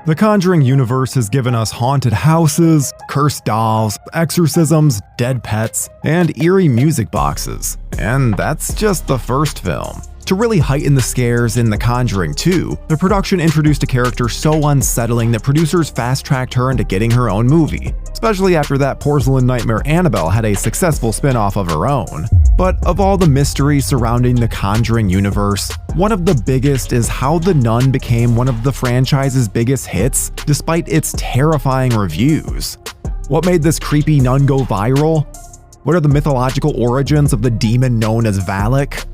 The Conjuring universe has given us haunted houses, cursed dolls, exorcisms, dead pets, and eerie music boxes. And that's just the first film. To really heighten the scares in The Conjuring 2, the production introduced a character so unsettling that producers fast-tracked her into getting her own movie, especially after that porcelain nightmare Annabelle had a successful spin-off of her own. But of all the mysteries surrounding the Conjuring universe, one of the biggest is how The Nun became one of the franchise's biggest hits despite its terrifying reviews. What made this creepy nun go viral? What are the mythological origins of the demon known as Valak?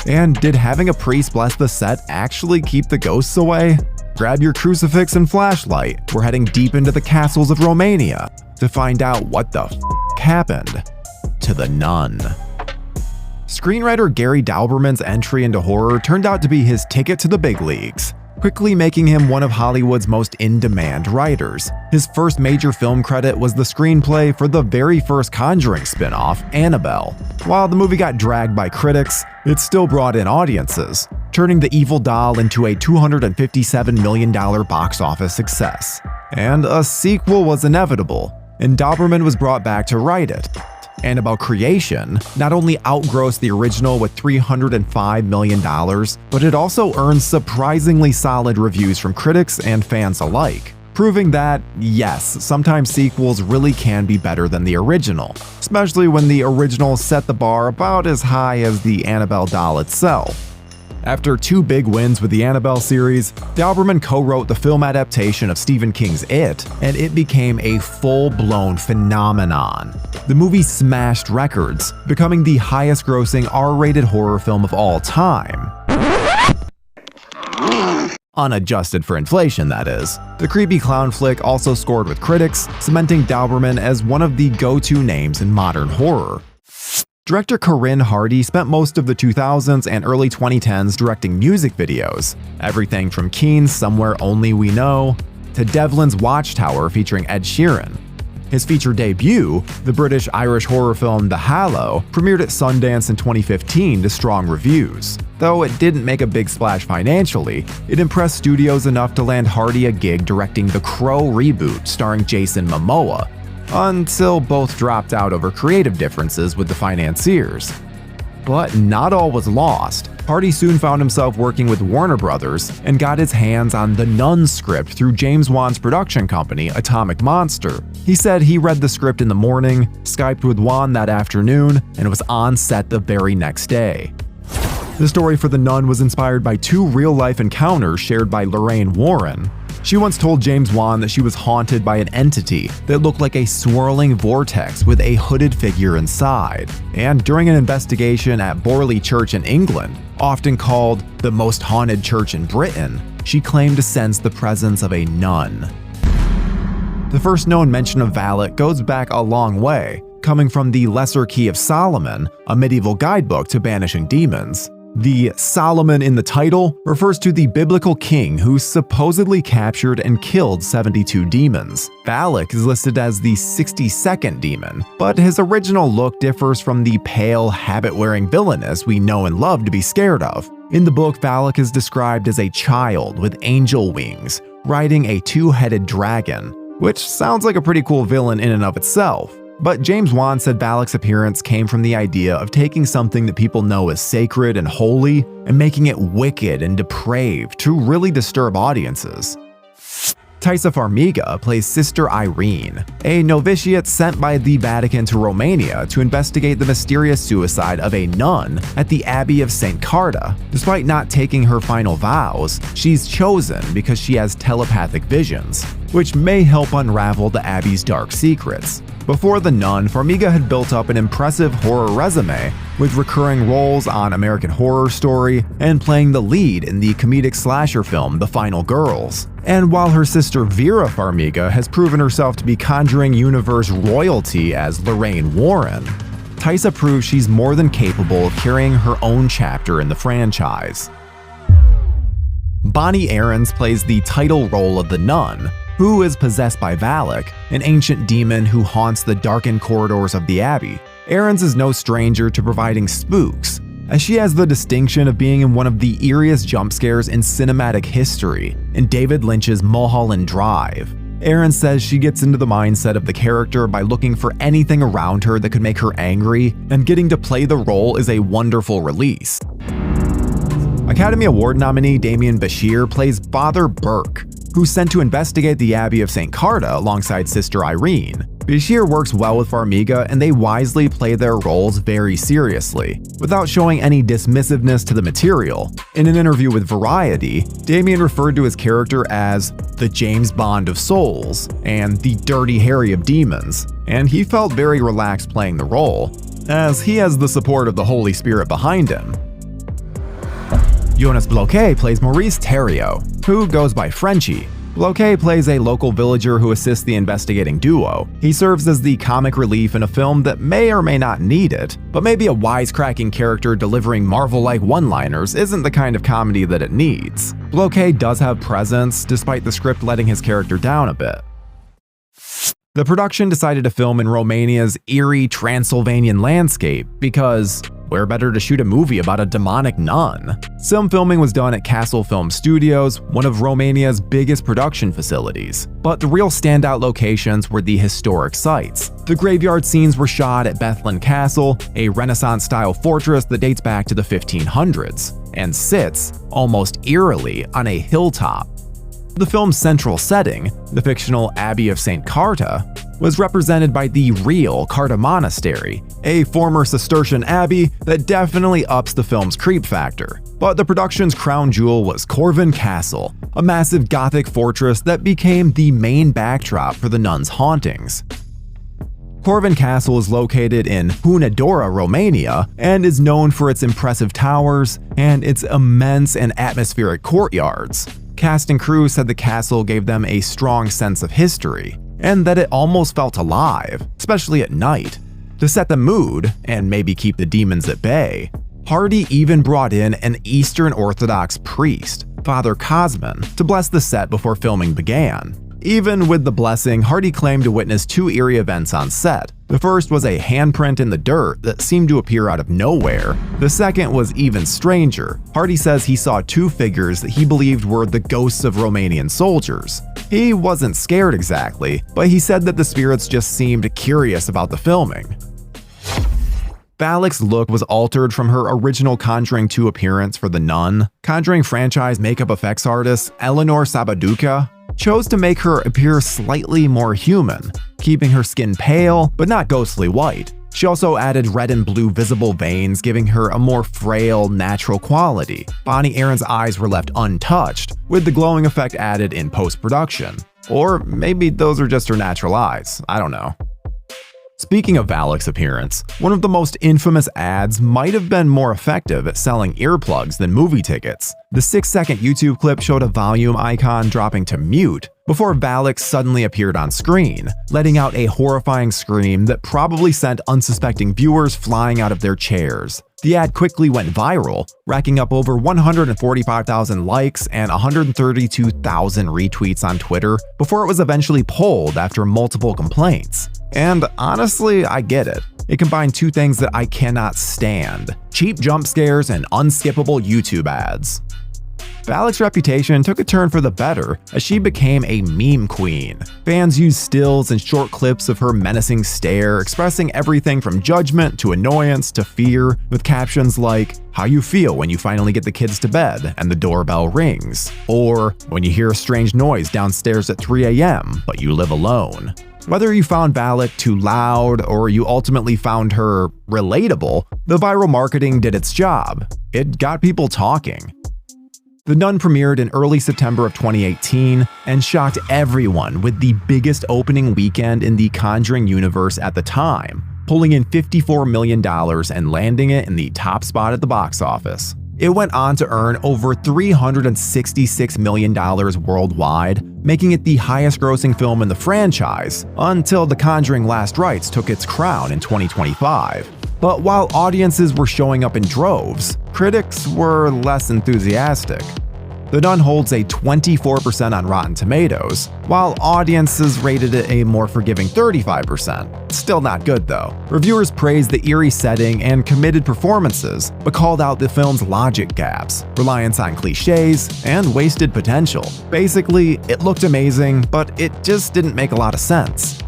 And did having a priest bless the set actually keep the ghosts away? Grab your crucifix and flashlight, we're heading deep into the castles of Romania to find out what the happened to The Nun. Screenwriter Gary Dauberman's entry into horror turned out to be his ticket to the big leagues, quickly making him one of Hollywood's most in-demand writers. His first major film credit was the screenplay for the very first Conjuring spin-off, Annabelle. While the movie got dragged by critics, it still brought in audiences, turning the evil doll into a $257 million box office success. And a sequel was inevitable, and Dauberman was brought back to write it. Annabelle Creation not only outgrossed the original with $305 million, but it also earned surprisingly solid reviews from critics and fans alike, proving that, yes, sometimes sequels really can be better than the original, especially when the original set the bar about as high as the Annabelle doll itself. After two big wins with the Annabelle series, Dauberman co-wrote the film adaptation of Stephen King's It, and it became a full-blown phenomenon. The movie smashed records, becoming the highest-grossing R-rated horror film of all time. Unadjusted for inflation, that is. The creepy clown flick also scored with critics, cementing Dauberman as one of the go-to names in modern horror. Director Corinne Hardy spent most of the 2000s and early 2010s directing music videos, everything from Keen's Somewhere Only We Know to Devlin's Watchtower featuring Ed Sheeran. His feature debut, the British-Irish horror film The Hallow, premiered at Sundance in 2015 to strong reviews. Though it didn't make a big splash financially, it impressed studios enough to land Hardy a gig directing The Crow reboot starring Jason Momoa, until both dropped out over creative differences with the financiers. But not all was lost. Hardy soon found himself working with Warner Brothers and got his hands on The Nun script through James Wan's production company, Atomic Monster. He said he read the script in the morning, Skyped with Wan that afternoon, and was on set the very next day. The story for The Nun was inspired by two real-life encounters shared by Lorraine Warren. She once told James Wan that she was haunted by an entity that looked like a swirling vortex with a hooded figure inside. And during an investigation at Borley Church in England, often called the most haunted church in Britain, she claimed to sense the presence of a nun. The first known mention of Valak goes back a long way, coming from the Lesser Key of Solomon, a medieval guidebook to banishing demons. The Solomon in the title refers to the biblical king who supposedly captured and killed 72 demons. Valak is listed as the 62nd demon, but his original look differs from the pale, habit-wearing villainess we know and love to be scared of. In the book, Valak is described as a child with angel wings, riding a two-headed dragon, which sounds like a pretty cool villain in and of itself. But James Wan said Valak's appearance came from the idea of taking something that people know as sacred and holy and making it wicked and depraved to really disturb audiences. Taissa Farmiga plays Sister Irene, a novitiate sent by the Vatican to Romania to investigate the mysterious suicide of a nun at the Abbey of St. Carta. Despite not taking her final vows, she's chosen because she has telepathic visions, which may help unravel the Abbey's dark secrets. Before The Nun, Farmiga had built up an impressive horror resume, with recurring roles on American Horror Story and playing the lead in the comedic slasher film The Final Girls. And while her sister Vera Farmiga has proven herself to be Conjuring universe royalty as Lorraine Warren, Taissa proves she's more than capable of carrying her own chapter in the franchise. Bonnie Aarons plays the title role of the nun, who is possessed by Valak, an ancient demon who haunts the darkened corridors of the Abbey. Aarons is no stranger to providing spooks, as she has the distinction of being in one of the eeriest jump scares in cinematic history in David Lynch's Mulholland Drive. Erin says she gets into the mindset of the character by looking for anything around her that could make her angry, and getting to play the role is a wonderful release. Academy Award nominee Damien Bashir plays Father Burke, who's sent to investigate the Abbey of St. Carta alongside Sister Irene. Bashir works well with Farmiga, and they wisely play their roles very seriously, without showing any dismissiveness to the material. In an interview with Variety, Damien referred to his character as the James Bond of souls and the Dirty Harry of demons, and he felt very relaxed playing the role, as he has the support of the Holy Spirit behind him. Jonas Bloquet plays Maurice Theriault, who goes by Frenchie. Bloquet plays a local villager who assists the investigating duo. He serves as the comic relief in a film that may or may not need it, but maybe a wisecracking character delivering Marvel-like one-liners isn't the kind of comedy that it needs. Bloquet does have presence, despite the script letting his character down a bit. The production decided to film in Romania's eerie Transylvanian landscape because where better to shoot a movie about a demonic nun? Some filming was done at Castle Film Studios, one of Romania's biggest production facilities, but the real standout locations were the historic sites. The graveyard scenes were shot at Bethlen Castle, a Renaissance-style fortress that dates back to the 1500s, and sits, almost eerily, on a hilltop. The film's central setting, the fictional Abbey of St. Carta, was represented by the real Carta Monastery, a former Cistercian abbey that definitely ups the film's creep factor. But the production's crown jewel was Corvin Castle, a massive Gothic fortress that became the main backdrop for the nuns' hauntings. Corvin Castle is located in Hunedoara, Romania, and is known for its impressive towers and its immense and atmospheric courtyards. Cast and crew said the castle gave them a strong sense of history, and that it almost felt alive, especially at night. To set the mood, and maybe keep the demons at bay, Hardy even brought in an Eastern Orthodox priest, Father Cosman, to bless the set before filming began. Even with the blessing, Hardy claimed to witness two eerie events on set. The first was a handprint in the dirt that seemed to appear out of nowhere. The second was even stranger. Hardy says he saw two figures that he believed were the ghosts of Romanian soldiers. He wasn't scared exactly, but he said that the spirits just seemed curious about the filming. Valak's look was altered from her original Conjuring 2 appearance for The Nun. Conjuring franchise makeup effects artist Eleanor Sabaduca chose to make her appear slightly more human, keeping her skin pale but not ghostly white. She also added red and blue visible veins, giving her a more frail, natural quality. Bonnie Aaron's eyes were left untouched, with the glowing effect added in post-production. Or maybe those are just her natural eyes, I don't know. Speaking of Valak's appearance, one of the most infamous ads might have been more effective at selling earplugs than movie tickets. The 6-second YouTube clip showed a volume icon dropping to mute before Valak suddenly appeared on screen, letting out a horrifying scream that probably sent unsuspecting viewers flying out of their chairs. The ad quickly went viral, racking up over 145,000 likes and 132,000 retweets on Twitter before it was eventually pulled after multiple complaints. And honestly, I get it. It combined two things that I cannot stand: cheap jump scares and unskippable YouTube ads. Valak's reputation took a turn for the better as she became a meme queen. Fans used stills and short clips of her menacing stare, expressing everything from judgment to annoyance to fear, with captions like, "How you feel when you finally get the kids to bed and the doorbell rings," or "When you hear a strange noise downstairs at 3 a.m. but you live alone." Whether you found Valak too loud or you ultimately found her relatable, the viral marketing did its job. It got people talking. The Nun premiered in early September of 2018 and shocked everyone with the biggest opening weekend in the Conjuring universe at the time, pulling in $54 million and landing it in the top spot at the box office. It went on to earn over $366 million worldwide, making it the highest-grossing film in the franchise, until The Conjuring Last Rites took its crown in 2025. But while audiences were showing up in droves, critics were less enthusiastic. The Nun holds a 24% on Rotten Tomatoes, while audiences rated it a more forgiving 35%. Still not good though. Reviewers praised the eerie setting and committed performances, but called out the film's logic gaps, reliance on cliches, and wasted potential. Basically, it looked amazing, but it just didn't make a lot of sense.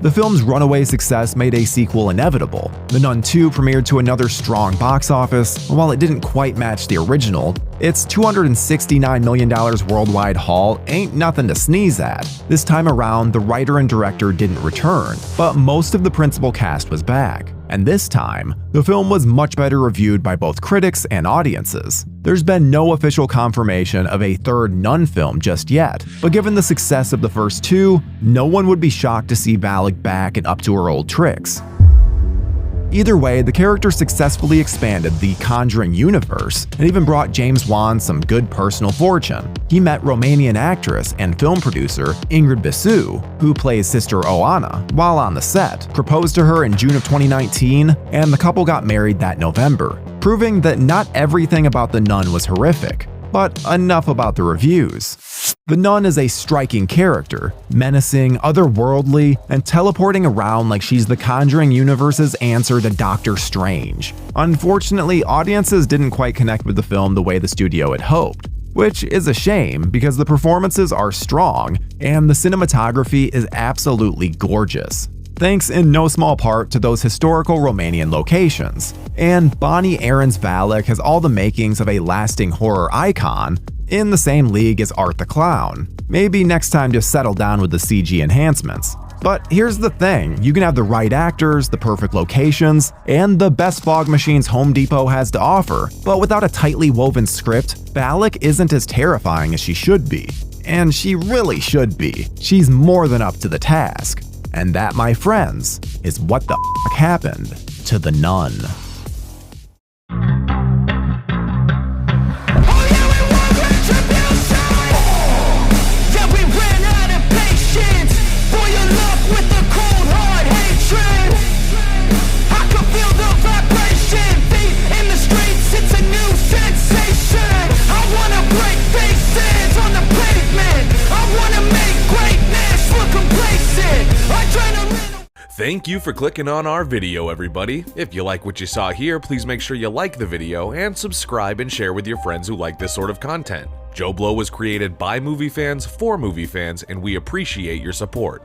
The film's runaway success made a sequel inevitable. The Nun 2 premiered to another strong box office, and while it didn't quite match the original, its $269 million worldwide haul ain't nothing to sneeze at. This time around, the writer and director didn't return, but most of the principal cast was back. And this time, the film was much better reviewed by both critics and audiences. There's been no official confirmation of a third Nun film just yet, but given the success of the first two, no one would be shocked to see Valak back and up to her old tricks. Either way, the character successfully expanded the Conjuring universe and even brought James Wan some good personal fortune. He met Romanian actress and film producer Ingrid Bisu, who plays Sister Oana, while on the set, proposed to her in June of 2019, and the couple got married that November, proving that not everything about The Nun was horrific. But enough about the reviews. The Nun is a striking character, menacing, otherworldly, and teleporting around like she's the Conjuring universe's answer to Doctor Strange. Unfortunately, audiences didn't quite connect with the film the way the studio had hoped, which is a shame because the performances are strong and the cinematography is absolutely gorgeous. Thanks in no small part to those historical Romanian locations. And Bonnie Aaron's Valak has all the makings of a lasting horror icon, in the same league as Art the Clown. Maybe next time just settle down with the CG enhancements. But here's the thing, you can have the right actors, the perfect locations, and the best fog machines Home Depot has to offer, but without a tightly woven script, Valak isn't as terrifying as she should be. And she really should be. She's more than up to the task. And that, my friends, is what the f happened to the Nun. Thank you for clicking on our video, everybody. If you like what you saw here, please make sure you like the video and subscribe and share with your friends who like this sort of content. JoBlo was created by movie fans for movie fans, and we appreciate your support.